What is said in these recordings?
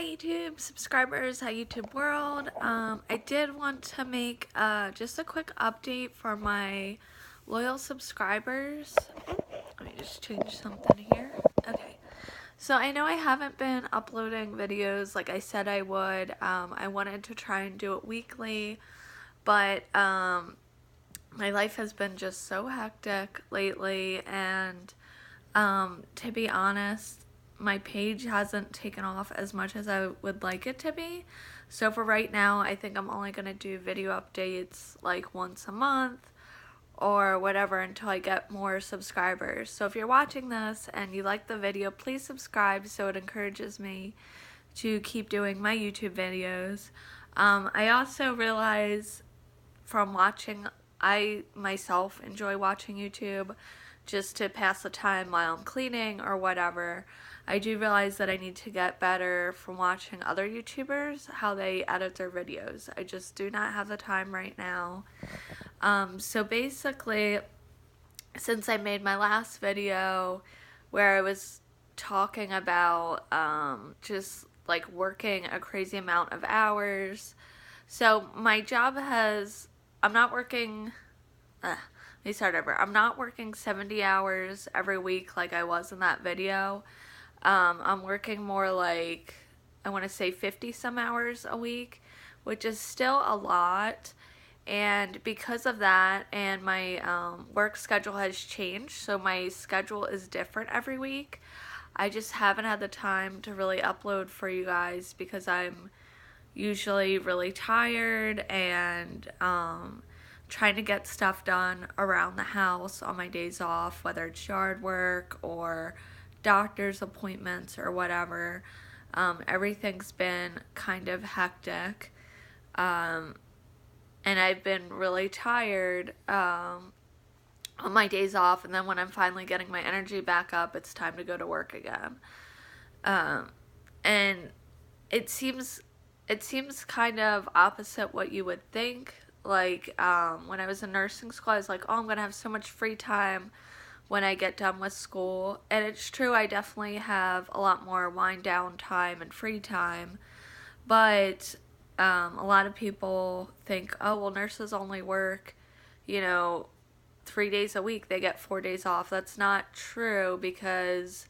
YouTube subscribers, hi YouTube world. I did want to make just a quick update for my loyal subscribers. Let me just change something here. Okay. So I know I haven't been uploading videos like I said I would. I wanted to try and do it weekly, but my life has been just so hectic lately, and to be honest, my page hasn't taken off as much as I would like it to be. So for right now, I think I'm only going to do video updates like once a month or whatever until I get more subscribers. So if you're watching this and you like the video, please subscribe so it encourages me to keep doing my YouTube videos. I also realize from watching, I myself enjoy watching YouTube just to pass the time while I'm cleaning or whatever. I do realize that I need to get better from watching other YouTubers, how they edit their videos. I just do not have the time right now. So basically, since I made my last video where I was talking about just like working a crazy amount of hours, so my job has, I'm not working, let me start over. I'm not working 70 hours every week like I was in that video. I'm working more like, I want to say 50 some hours a week, which is still a lot. And because of that, and my work schedule has changed, so my schedule is different every week. I just haven't had the time to really upload for you guys because I'm usually really tired and trying to get stuff done around the house on my days off, whether it's yard work or doctor's appointments or whatever. Everything's been kind of hectic, and I've been really tired on my days off, and then when I'm finally getting my energy back up, it's time to go to work again. And it seems kind of opposite what you would think. Like, when I was in nursing school, I was like, oh, I'm going to have so much free time when I get done with school. And it's true, I definitely have a lot more wind down time and free time. But a lot of people think, oh, well, nurses only work, 3 days a week. They get 4 days off. That's not true, because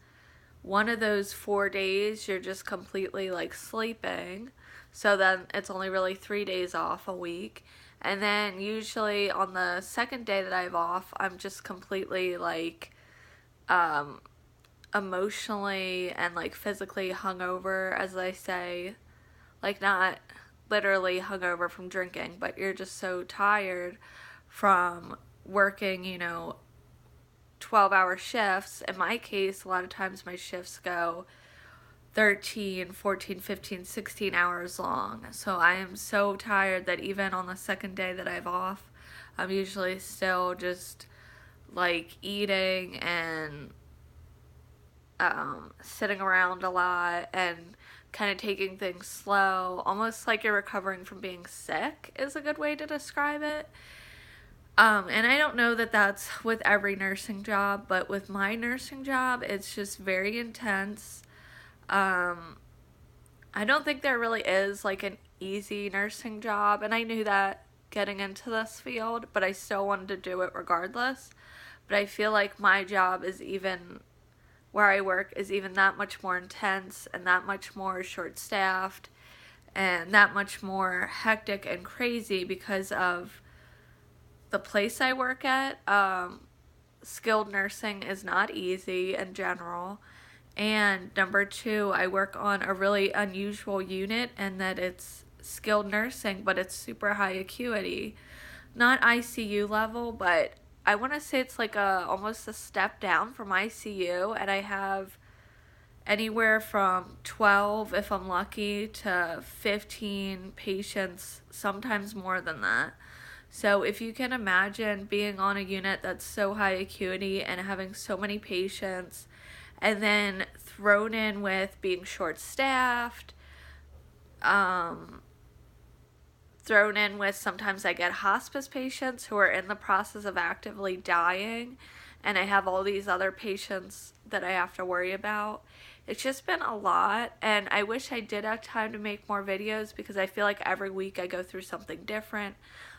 one of those 4 days you're just completely like sleeping. So then it's only really 3 days off a week. And then usually on the second day that I have off, I'm just completely like emotionally and like physically hungover, as I say. Like, not literally hungover from drinking, but you're just so tired from working, 12-hour shifts. In my case, a lot of times my shifts go 13, 14, 15, 16 hours long. So I am so tired that even on the second day that I have off, I'm usually still just like eating and sitting around a lot and kind of taking things slow, almost like you're recovering from being sick is a good way to describe it. And I don't know that that's with every nursing job, but with my nursing job, it's just very intense. I don't think there really is like an easy nursing job, and I knew that getting into this field, but I still wanted to do it regardless. But I feel like my job is even, where I work, is even that much more intense and that much more short-staffed and that much more hectic and crazy because of the place I work at. Skilled nursing is not easy in general. And number two, I work on a really unusual unit in that it's skilled nursing, but it's super high acuity. Not ICU level, but I want to say it's like almost a step down from ICU, and I have anywhere from 12, if I'm lucky, to 15 patients, sometimes more than that. So if you can imagine being on a unit that's so high acuity and having so many patients, and then thrown in with being short-staffed, thrown in with sometimes I get hospice patients who are in the process of actively dying, and I have all these other patients that I have to worry about. it's just been a lot, and I wish I did have time to make more videos because I feel like every week I go through something different,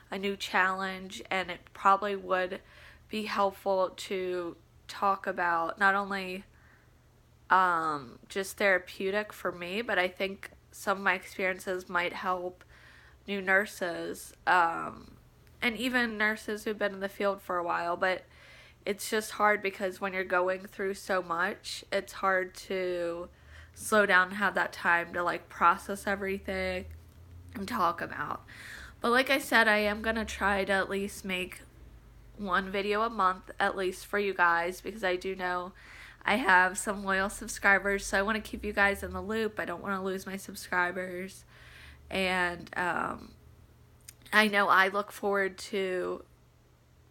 a new challenge, and it probably would be helpful to talk about not only just therapeutic for me, but I think some of my experiences might help new nurses, and even nurses who've been in the field for a while. But it's just hard because when you're going through so much, it's hard to slow down and have that time to like process everything and talk about. But like I said, I am going to try to at least make one video a month at least for you guys, because I do know I have some loyal subscribers, so I want to keep you guys in the loop. I don't want to lose my subscribers, and I know I look forward to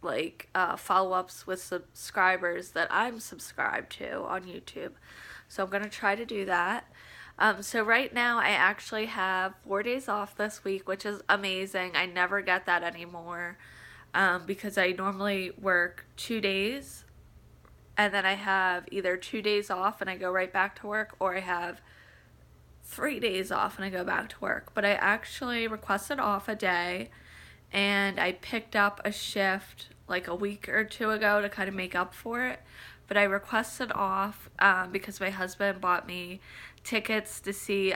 like follow-ups with subscribers that I'm subscribed to on YouTube, so I'm gonna try to do that. So right now I actually have 4 days off this week, which is amazing. I never get that anymore, because I normally work 2 days and then I have either 2 days off and I go right back to work, or I have 3 days off and I go back to work. But I actually requested off a day, and I picked up a shift like a week or two ago to kind of make up for it. But I requested off because my husband bought me tickets to see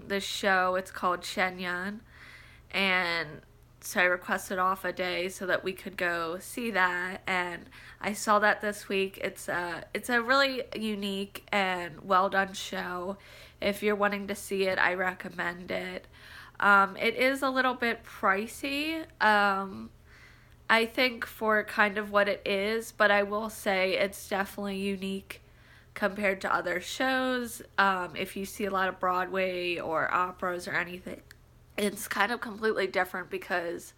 this show. It's called Shenyang, and so I requested off a day so that we could go see that, and I saw that this week. It's a really unique and well done show. If you're wanting to see it, I recommend it. It is a little bit pricey, I think, for kind of what it is, but I will say it's definitely unique compared to other shows. If you see a lot of Broadway or operas or anything, it's kind of completely different because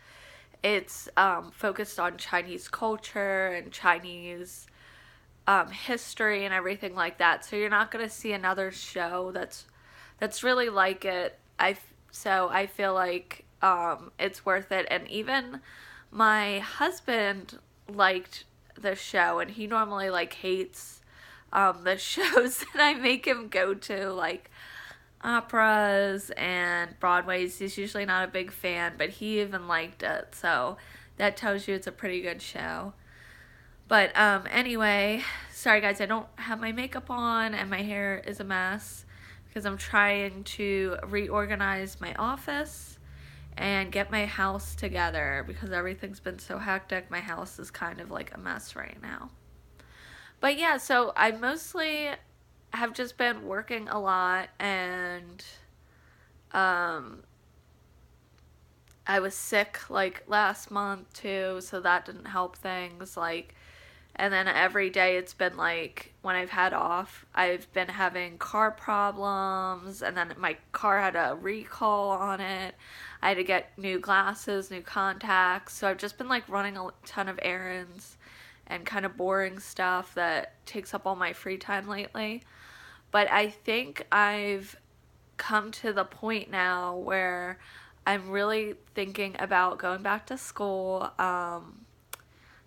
it's focused on Chinese culture and Chinese history and everything like that. So you're not going to see another show that's really like it. So I feel like it's worth it. And even my husband liked the show, and he normally like hates the shows that I make him go to, like operas and Broadways. He's usually not a big fan, but he even liked it, so that tells you it's a pretty good show. But anyway, sorry guys, I don't have my makeup on and my hair is a mess because I'm trying to reorganize my office and get my house together because everything's been so hectic. My house is kind of like a mess right now. But yeah, so I mostly have just been working a lot, and I was sick like last month too, so that didn't help things. Like, and then every day it's been like, when I've had off, I've been having car problems, and then my car had a recall on it. I had to get new glasses, new contacts, so I've just been like running a ton of errands and kind of boring stuff that takes up all my free time lately. But I think I've come to the point now where I'm really thinking about going back to school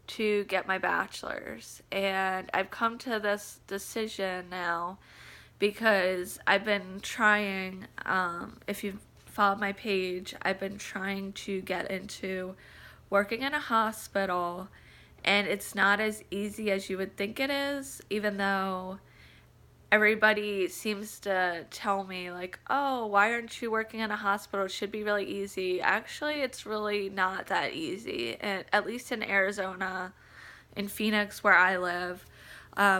to get my bachelor's. And I've come to this decision now because I've been trying, if you've followed my page, I've been trying to get into working in a hospital, and it's not as easy as you would think it is, even though everybody seems to tell me like, oh, why aren't you working in a hospital? It should be really easy. Actually, it's really not that easy, and at least in Arizona, in Phoenix where I live,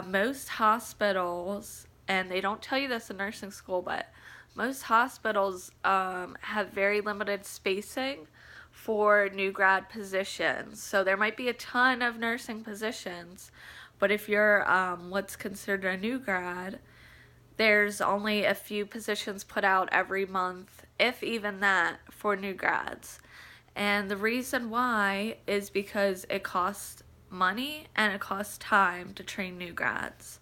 most hospitals, and they don't tell you this in nursing school, but most hospitals have very limited spacing for new grad positions. So there might be a ton of nursing positions, but if you're what's considered a new grad, there's only a few positions put out every month, if even that, for new grads. And the reason why is because it costs money and it costs time to train new grads.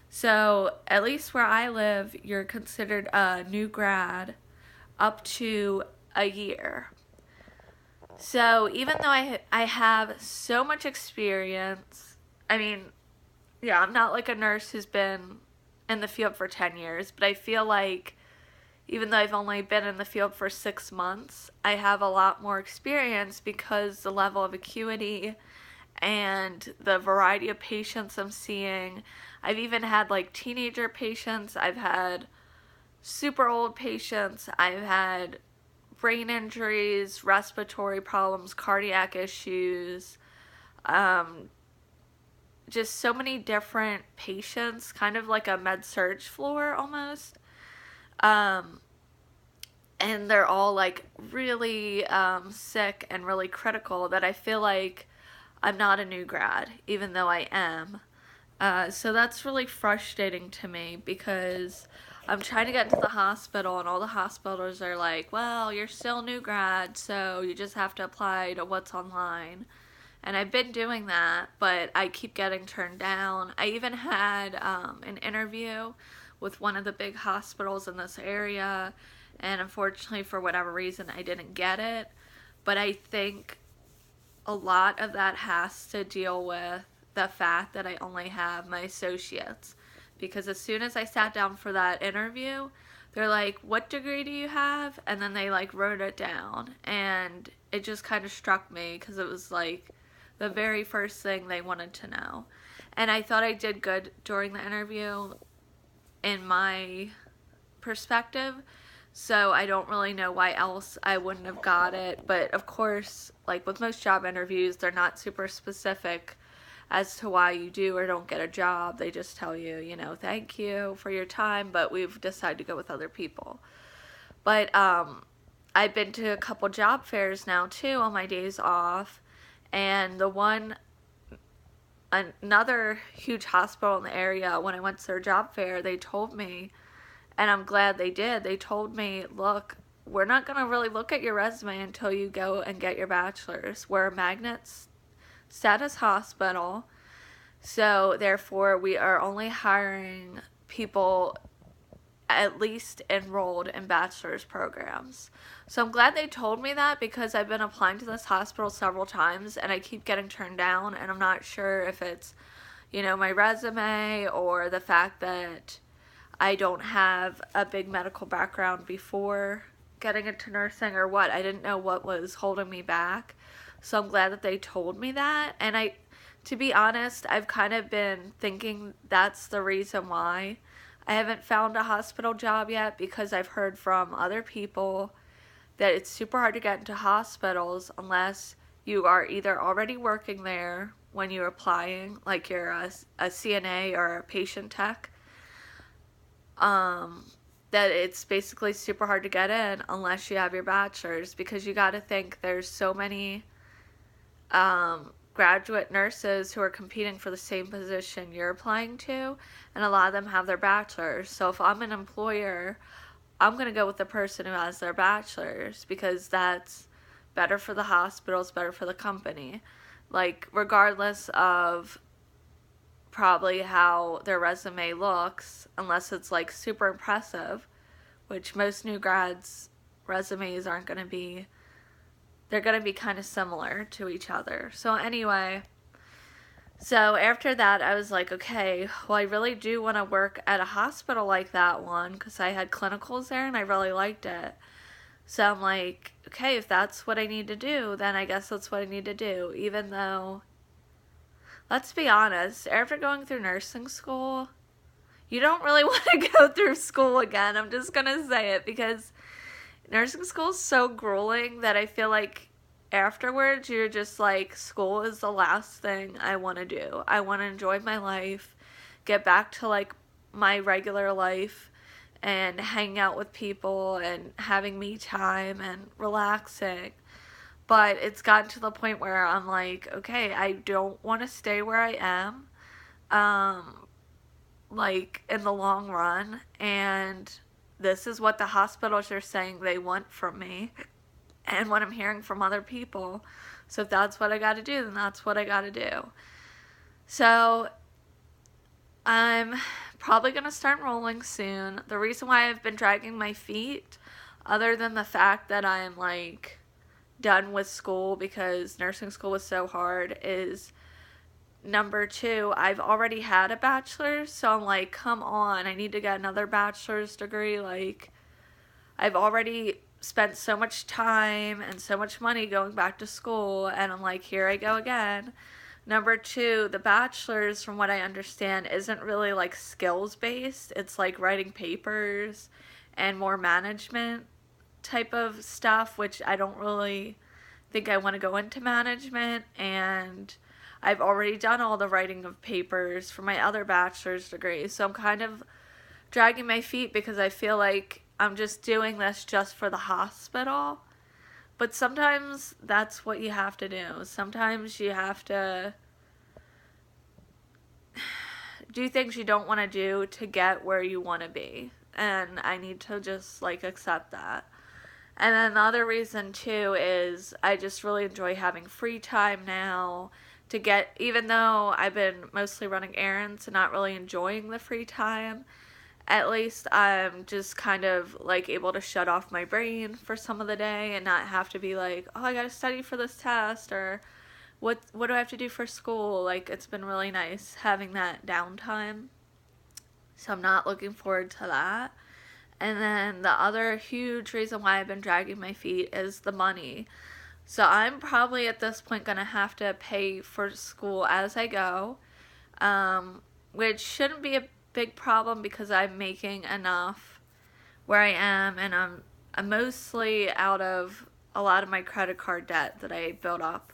So at least where I live, you're considered a new grad up to a year. So even though I have so much experience, I mean, yeah, I'm not like a nurse who's been in the field for 10 years, but I feel like even though I've only been in the field for 6 months, I have a lot more experience because the level of acuity and the variety of patients I'm seeing. I've even had like teenager patients, I've had super old patients, I've had brain injuries, respiratory problems, cardiac issues, just so many different patients, kind of like a med-surg floor almost. And they're all like really sick and really critical that I feel like I'm not a new grad, even though I am. So that's really frustrating to me because I'm trying to get into the hospital and all the hospitals are like, well, you're still new grad, so you just have to apply to what's online. And I've been doing that, but I keep getting turned down. I even had an interview with one of the big hospitals in this area, and unfortunately, for whatever reason, I didn't get it. But I think a lot of that has to deal with the fact that I only have my associates. Because as soon as I sat down for that interview, they're like, what degree do you have? And then they like wrote it down. And it just kind of struck me because it was like the very first thing they wanted to know. And I thought I did good during the interview in my perspective. So I don't really know why else I wouldn't have got it. But of course, like with most job interviews, they're not super specific as to why you do or don't get a job. They just tell you, you know, thank you for your time, but we've decided to go with other people. But I've been to a couple job fairs now too on my days off, and another huge hospital in the area, when I went to their job fair, they told me, and I'm glad they did, they told me, look, we're not going to really look at your resume until you go and get your bachelor's. We're a magnet status hospital, so therefore we are only hiring people at least enrolled in bachelor's programs. So I'm glad they told me that because I've been applying to this hospital several times and I keep getting turned down, and I'm not sure if it's, you know, my resume or the fact that I don't have a big medical background before getting into nursing or what. I didn't know what was holding me back. So I'm glad that they told me that. And to be honest, I've kind of been thinking that's the reason why I haven't found a hospital job yet, because I've heard from other people that it's super hard to get into hospitals unless you are either already working there when you're applying, like you're a CNA or a patient tech. That it's basically super hard to get in unless you have your bachelor's, because you got to think there's so many graduate nurses who are competing for the same position you're applying to, and a lot of them have their bachelor's. So if I'm an employer, I'm going to go with the person who has their bachelor's because that's better for the hospital, it's better for the company. Like, regardless of probably how their resume looks, unless it's like super impressive, which most new grads' resumes aren't going to be. They're going to be kind of similar to each other. So anyway, so after that I was like, okay, well I really do want to work at a hospital like that one because I had clinicals there and I really liked it. So I'm like, okay, if that's what I need to do, then I guess that's what I need to do. Even though, let's be honest, after going through nursing school, you don't really want to go through school again. I'm just going to say it because nursing school is so grueling that I feel like afterwards you're just like, school is the last thing I want to do. I want to enjoy my life, get back to like my regular life and hang out with people and having me time and relaxing. But it's gotten to the point where I'm like, okay, I don't want to stay where I am, like in the long run, and this is what the hospitals are saying they want from me and what I'm hearing from other people. So if that's what I got to do, then that's what I got to do. So I'm probably going to start enrolling soon. The reason why I've been dragging my feet, other than the fact that I'm like done with school because nursing school was so hard, is number two, I've already had a bachelor's, so I'm like, come on, I need to get another bachelor's degree. Like, I've already spent so much time and so much money going back to school, and I'm like, here I go again. Number two, the bachelor's, from what I understand, isn't really like skills based. It's like writing papers and more management type of stuff, which I don't really think I want to go into management. And I've already done all the writing of papers for my other bachelor's degree, so I'm kind of dragging my feet because I feel like I'm just doing this just for the hospital. But sometimes that's what you have to do. Sometimes you have to do things you don't want to do to get where you want to be. And I need to just like accept that. And then the other reason too is I just really enjoy having free time now to get, even though I've been mostly running errands and not really enjoying the free time, at least I'm just kind of like able to shut off my brain for some of the day and not have to be like, oh, I gotta study for this test, or what do I have to do for school. Like, it's been really nice having that downtime, so I'm not looking forward to that. And then the other huge reason why I've been dragging my feet is the money. So I'm probably at this point going to have to pay for school as I go, which shouldn't be a big problem because I'm making enough where I am, and I'm mostly out of a lot of my credit card debt that I built up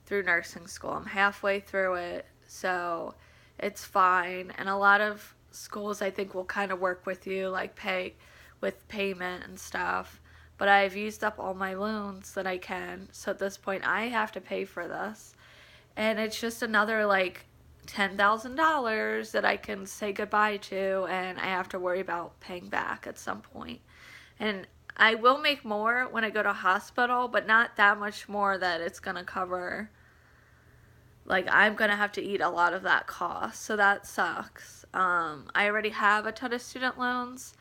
through nursing school. I'm halfway through it, so it's fine. And a lot of schools I think will kind of work with you, like pay with payment and stuff. But I've used up all my loans that I can, so at this point I have to pay for this. And it's just another like $10,000 that I can say goodbye to, and I have to worry about paying back at some point. And I will make more when I go to hospital, but not that much more that it's going to cover. Like, I'm going to have to eat a lot of that cost, so that sucks. I already have a ton of student loans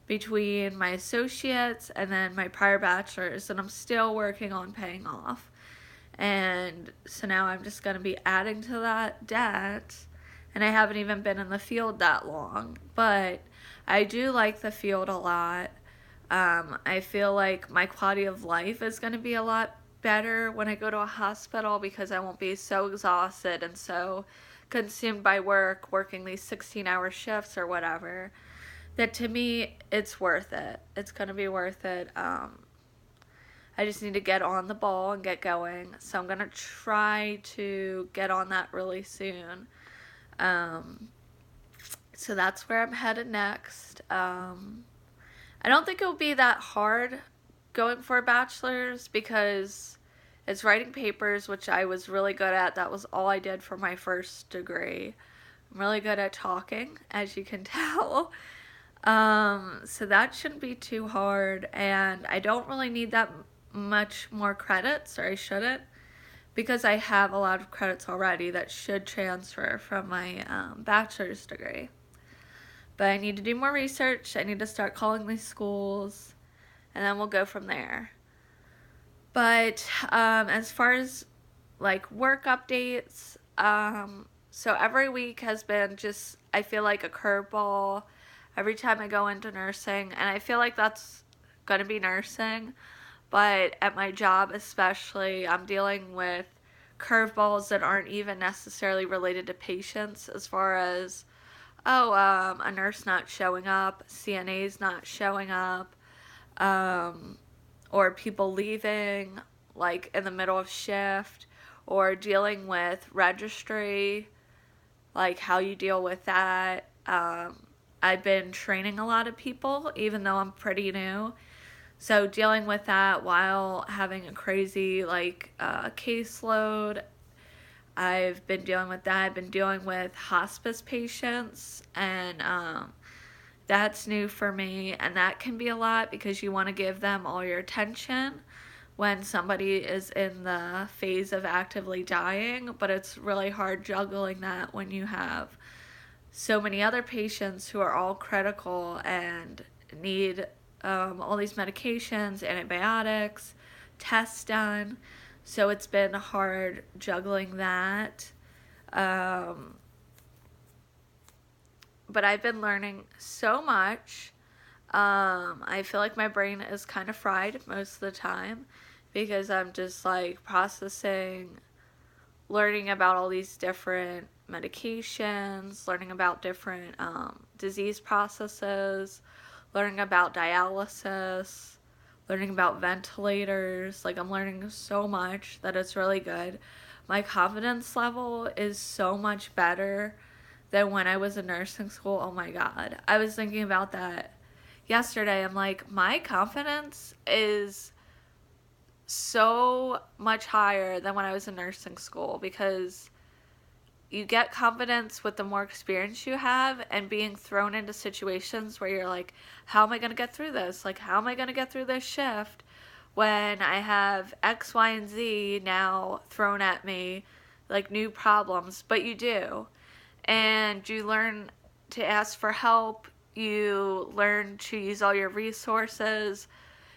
between my associates and then my prior bachelor's, and I'm still working on paying off. And so now I'm just going to be adding to that debt, and I haven't even been in the field that long. But I do like the field a lot. I feel like my quality of life is going to be a lot better when I go to a hospital because I won't be so exhausted and so consumed by work, working these 16-hour shifts or whatever, that to me, it's worth it. It's going to be worth it. I just need to get on the ball and get going. So I'm going to try to get on that really soon. So that's where I'm headed next. I don't think it will be that hard going for a bachelor's because it's writing papers, which I was really good at. That was all I did for my first degree. I'm really good at talking, as you can tell. So that shouldn't be too hard, and I don't really need that much more credits, or I shouldn't, because I have a lot of credits already that should transfer from my bachelor's degree. But I need to do more research. I need to start calling these schools, and then we'll go from there. But as far as like work updates, so every week has been just, I feel like a curveball every time I go into nursing, and I feel like that's going to be nursing, but at my job especially, I'm dealing with curveballs that aren't even necessarily related to patients, as far as, a nurse not showing up, CNAs not showing up, or people leaving like in the middle of shift, or dealing with registry, like how you deal with that. I've been training a lot of people, even though I'm pretty new. So dealing with that while having a crazy caseload, I've been dealing with that. I've been dealing with hospice patients, and that's new for me, and that can be a lot because you want to give them all your attention when somebody is in the phase of actively dying, but it's really hard juggling that when you have so many other patients who are all critical and need all these medications, antibiotics, tests done. So it's been hard juggling that. Um, but I've been learning so much. I feel like my brain is kind of fried most of the time because I'm just like processing, learning about all these different medications, learning about different disease processes, learning about dialysis, learning about ventilators. Like, I'm learning so much that it's really good. My confidence level is so much better than when I was in nursing school. Oh my God. I was thinking about that yesterday. I'm like, my confidence is so much higher than when I was in nursing school, because you get confidence with the more experience you have, and being thrown into situations where you're like, how am I going to get through this? Like, how am I going to get through this shift when I have X, Y, and Z now thrown at me, like new problems? But you do. And you learn to ask for help. You learn to use all your resources.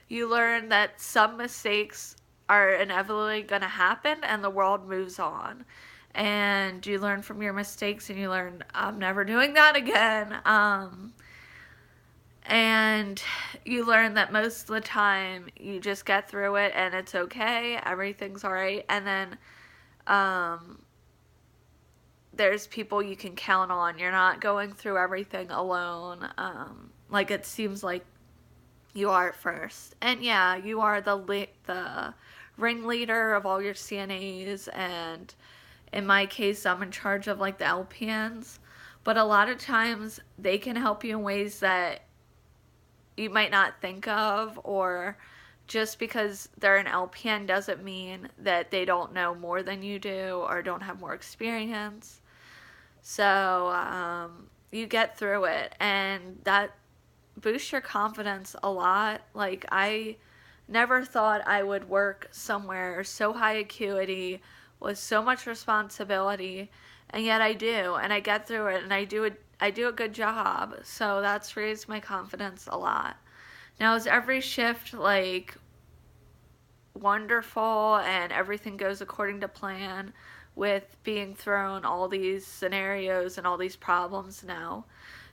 You learn that some mistakes are inevitably going to happen and the world moves on. And you learn from your mistakes, and you learn, I'm never doing that again. And you learn that most of the time you just get through it and it's okay. Everything's all right. And then there's people you can count on. You're not going through everything alone. Like it seems like you are at first. And yeah, you are the ringleader of all your CNAs, and in my case, I'm in charge of like the LPNs. But a lot of times they can help you in ways that you might not think of, or just because they're an LPN doesn't mean that they don't know more than you do or don't have more experience. So you get through it, and that boosts your confidence a lot. Like, I never thought I would work somewhere so high acuity with so much responsibility, and yet I do, and I get through it, and I do a good job. So that's raised my confidence a lot. Now, is every shift like wonderful and everything goes according to plan with being thrown all these scenarios and all these problems? No.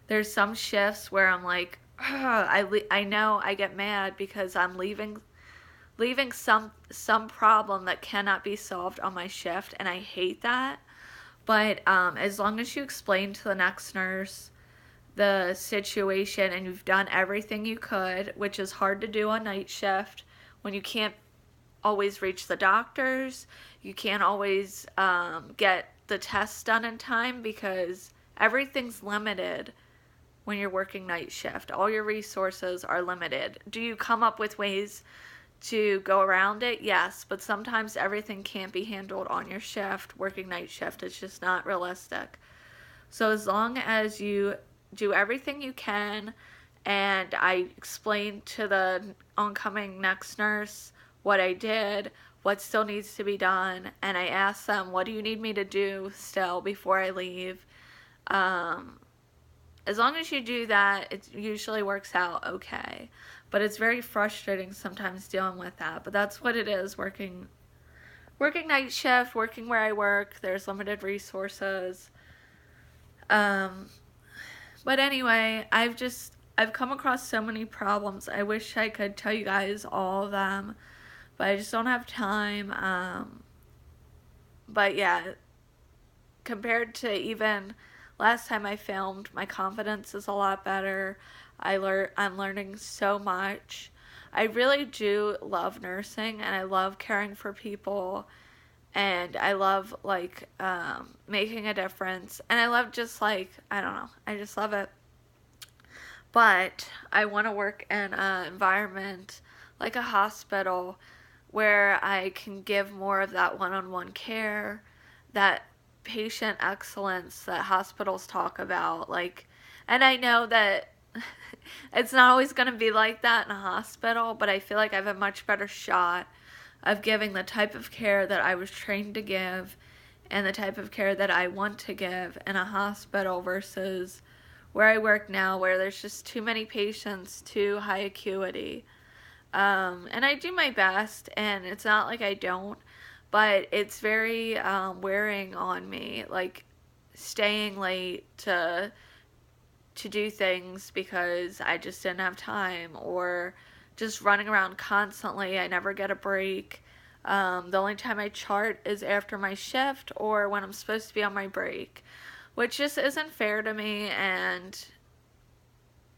There's some shifts where I'm like, I know I get mad because I'm leaving some problem that cannot be solved on my shift, and I hate that. But as long as you explain to the next nurse the situation and you've done everything you could, which is hard to do on night shift when you can't always reach the doctors, you can't always get the tests done in time because everything's limited when you're working night shift. All your resources are limited. Do you come up with ways to go around it? Yes, but sometimes everything can't be handled on your shift. Working night shift, it's just not realistic. So as long as you do everything you can, and I explain to the oncoming next nurse what I did, what still needs to be done, and I ask them, what do you need me to do still before I leave? As long as you do that, it usually works out okay. But it's very frustrating sometimes dealing with that. But that's what it is, working night shift, working where I work. There's limited resources. But anyway, I've come across so many problems. I wish I could tell you guys all of them, but I just don't have time. But yeah, compared to even last time I filmed, my confidence is a lot better. I'm learning so much. I really do love nursing, and I love caring for people, and I love like making a difference, and I love just like, I don't know, I just love it. But I want to work in an environment like a hospital where I can give more of that one-on-one care, that patient excellence that hospitals talk about. Like, and I know that it's not always going to be like that in a hospital, but I feel like I have a much better shot of giving the type of care that I was trained to give and the type of care that I want to give in a hospital versus where I work now, where there's just too many patients, too high acuity. And I do my best, and it's not like I don't, but it's very wearing on me, like staying late to do things because I just didn't have time, or just running around constantly. I never get a break. The only time I chart is after my shift or when I'm supposed to be on my break, which just isn't fair to me, and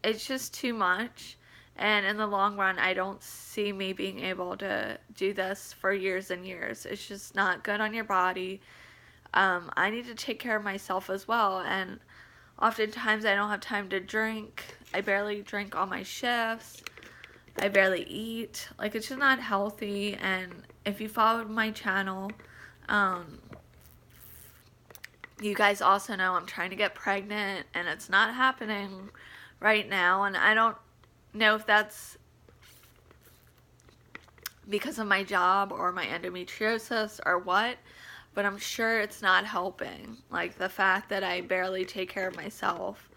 it's just too much. And in the long run, I don't see me being able to do this for years and years. It's just not good on your body. I need to take care of myself as well, and oftentimes I don't have time to drink. I barely drink on my shifts. I barely eat. Like, it's just not healthy. And if you followed my channel, you guys also know I'm trying to get pregnant, and it's not happening right now. And I don't know if that's because of my job or my endometriosis or what, but I'm sure it's not helping. Like, the fact that I barely take care of myself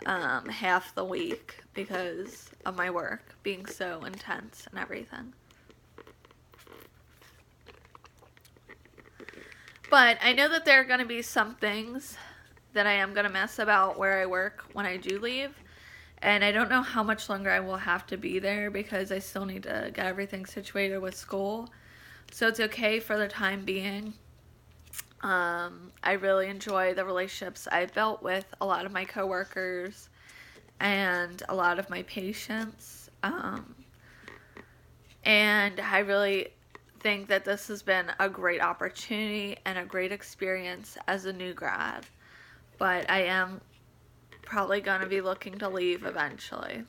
half the week because of my work being so intense and everything. But I know that there are going to be some things that I am going to miss about where I work when I do leave. And I don't know how much longer I will have to be there because I still need to get everything situated with school. So it's okay for the time being. I really enjoy the relationships I've built with a lot of my coworkers and a lot of my patients. And I really think that this has been a great opportunity and a great experience as a new grad. But I am probably going to be looking to leave eventually.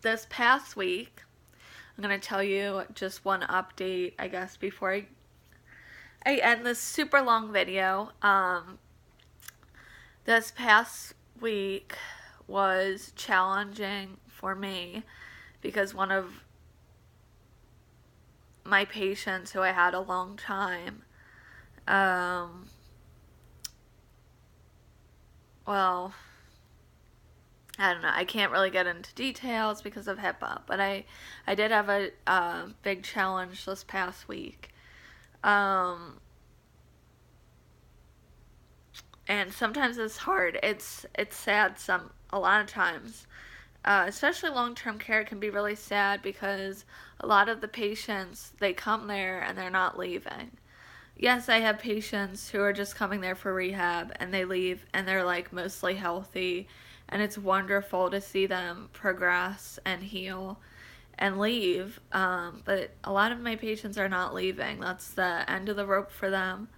This past week, I'm going to tell you just one update, I guess, before I end this super long video. This past week was challenging for me because one of my patients who I had a long time, well, I don't know, I can't really get into details because of HIPAA, but I did have a big challenge this past week. And sometimes it's hard. It's sad a lot of times. Especially long-term care can be really sad because a lot of the patients, they come there and they're not leaving. Yes, I have patients who are just coming there for rehab and they leave and they're like mostly healthy, and it's wonderful to see them progress and heal and leave. But a lot of my patients are not leaving. That's the end of the rope for them.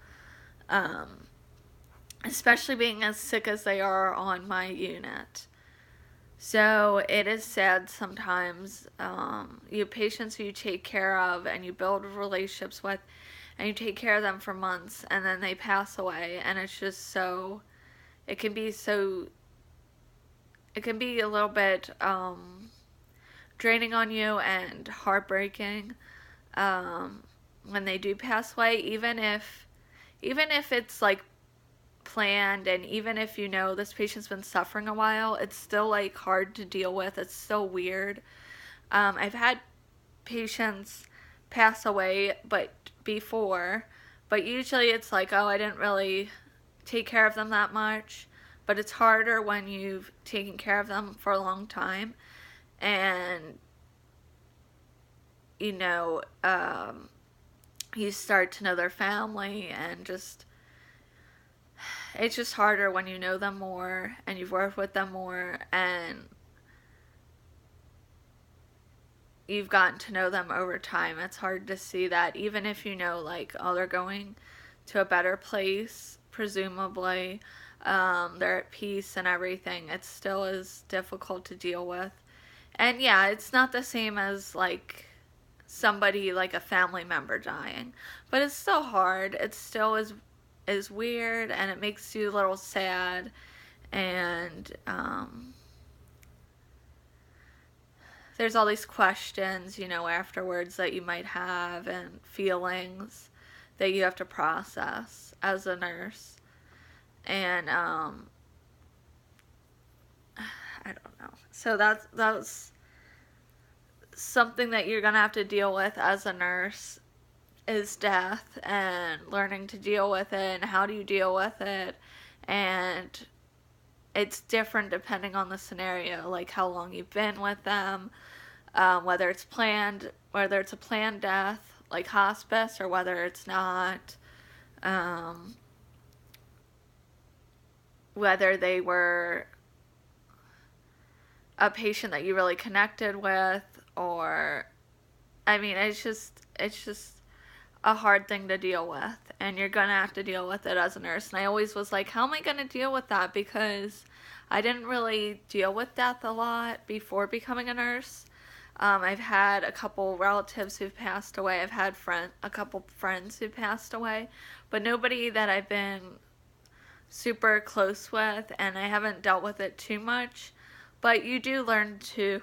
Especially being as sick as they are on my unit. So it is sad sometimes. You have patients who you take care of and you build relationships with, and you take care of them for months, and then they pass away, and it's just so, it can be a little bit draining on you and heartbreaking when they do pass away, even if it's like planned, and even if you know this patient's been suffering a while, it's still like hard to deal with. It's so weird. I've had patients pass away before, but usually it's like, oh, I didn't really take care of them that much. But it's harder when you've taken care of them for a long time, and you know, you start to know their family, and just, it's just harder when you know them more and you've worked with them more and you've gotten to know them over time. It's hard to see that, even if you know, like, oh, they're going to a better place, presumably, they're at peace and everything, it still is difficult to deal with. And yeah, it's not the same as like somebody, like a family member dying, but it's still hard. It still is weird, and it makes you a little sad, and there's all these questions, you know, afterwards that you might have, and feelings that you have to process as a nurse. And I don't know. So that's something that you're going to have to deal with as a nurse is death, and learning to deal with it and how do you deal with it. And it's different depending on the scenario, like how long you've been with them, whether it's a planned death like hospice, or whether it's not, whether they were a patient that you really connected with, or I mean, it's just a hard thing to deal with, and you're gonna have to deal with it as a nurse. And I always was like, how am I gonna deal with that? Because I didn't really deal with death a lot before becoming a nurse. I've had a couple relatives who've passed away. I've had a couple friends who passed away, but nobody that I've been super close with, and I haven't dealt with it too much. But you do learn to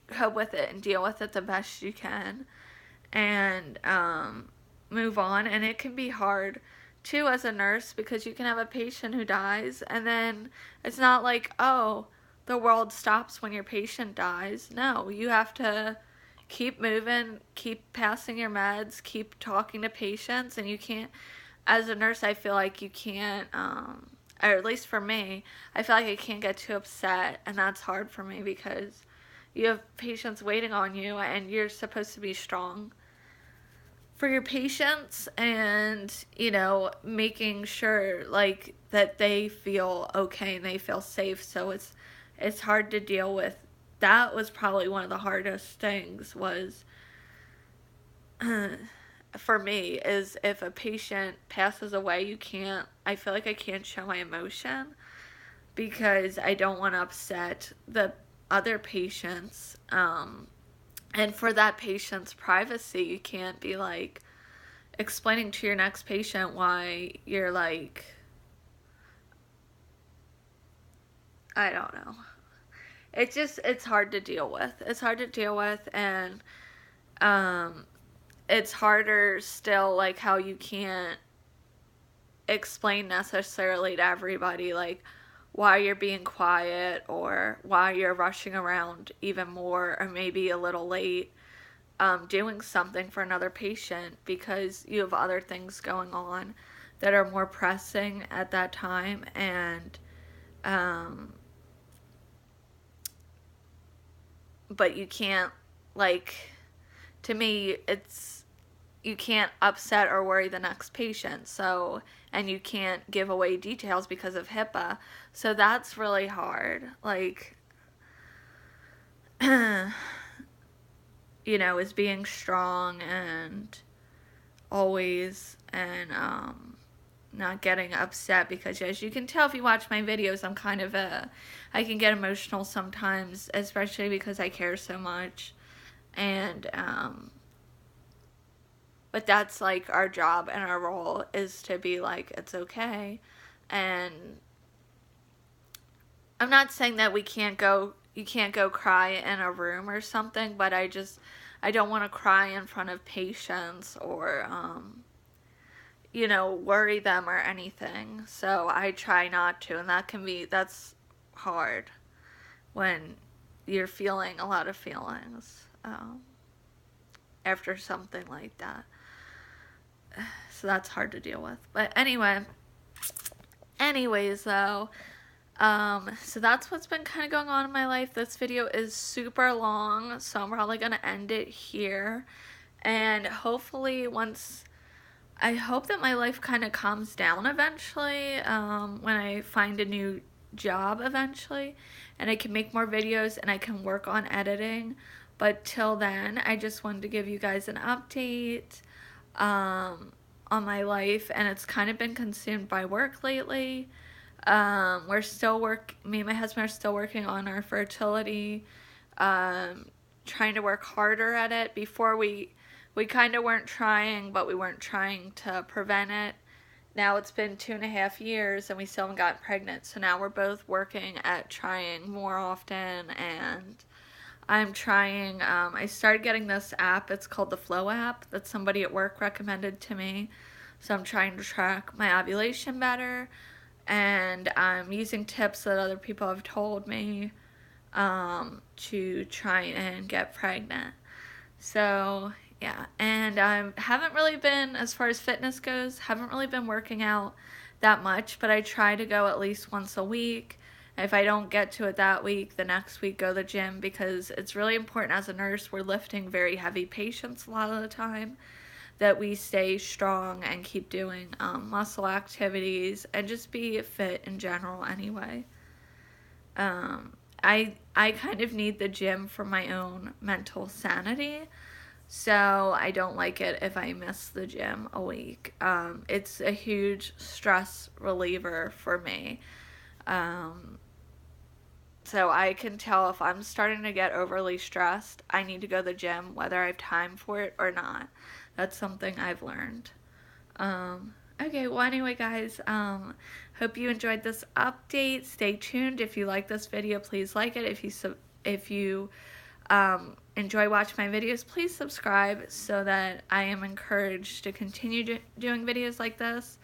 cope with it and deal with it the best you can, and move on. And it can be hard too as a nurse, because you can have a patient who dies, and then it's not like, oh, the world stops when your patient dies. No, you have to keep moving, keep passing your meds, keep talking to patients, and you can't, as a nurse, I feel like you can't, or at least for me, I feel like I can't get too upset, and that's hard for me because you have patients waiting on you, and you're supposed to be strong for your patients, and, you know, making sure, like, that they feel okay and they feel safe. So it's hard to deal with. That was probably one of the hardest things, was for me, is if a patient passes away, I feel like I can't show my emotion, because I don't want to upset the other patients, and for that patient's privacy. You can't be like explaining to your next patient why you're like, I don't know. It's hard to deal with. It's hard to deal with, and it's harder still, like, how you can't explain necessarily to everybody, like, why you're being quiet, or why you're rushing around even more, or maybe a little late, doing something for another patient, because you have other things going on that are more pressing at that time. And but you can't, like, to me, you can't upset or worry the next patient, so, and you can't give away details because of HIPAA, so that's really hard, like, you know, is being strong and always, and not getting upset, because as you can tell if you watch my videos, I'm kind of I can get emotional sometimes, especially because I care so much. And but that's like our job and our role, is to be like, it's okay. And I'm not saying that you can't go cry in a room or something, but I don't want to cry in front of patients, or you know, worry them or anything. So I try not to, and that's hard when you're feeling a lot of feelings after something like that. So that's hard to deal with. But anyways though, so that's what's been kind of going on in my life. This video is super long, so I'm probably gonna end it here. And hopefully I hope that my life kind of calms down eventually, when I find a new job eventually, and I can make more videos and I can work on editing. But till then, I just wanted to give you guys an update on my life, and it's kind of been consumed by work lately. Me and my husband are still working on our fertility, trying to work harder at it. Before we kind of weren't trying, but we weren't trying to prevent it. Now it's been 2.5 years and we still haven't gotten pregnant. So now we're both working at trying more often, and I'm trying, I started getting this app. It's called the Flow app that somebody at work recommended to me. So I'm trying to track my ovulation better, and I'm using tips that other people have told me to try and get pregnant. So yeah, and I haven't really been, as far as fitness goes, haven't really been working out that much, but I try to go at least once a week. If I don't get to it that week, the next week go to the gym, because it's really important. As a nurse, we're lifting very heavy patients a lot of the time, that we stay strong and keep doing muscle activities and just be fit in general anyway. I kind of need the gym for my own mental sanity, so I don't like it if I miss the gym a week. It's a huge stress reliever for me. So I can tell if I'm starting to get overly stressed, I need to go to the gym whether I have time for it or not. That's something I've learned. Okay, well, anyway, guys, hope you enjoyed this update. Stay tuned. If you like this video, please like it. If you enjoy watching my videos, please subscribe so that I am encouraged to continue doing videos like this.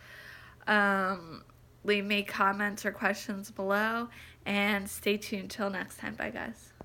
Leave me comments or questions below, and stay tuned till next time. Bye, guys.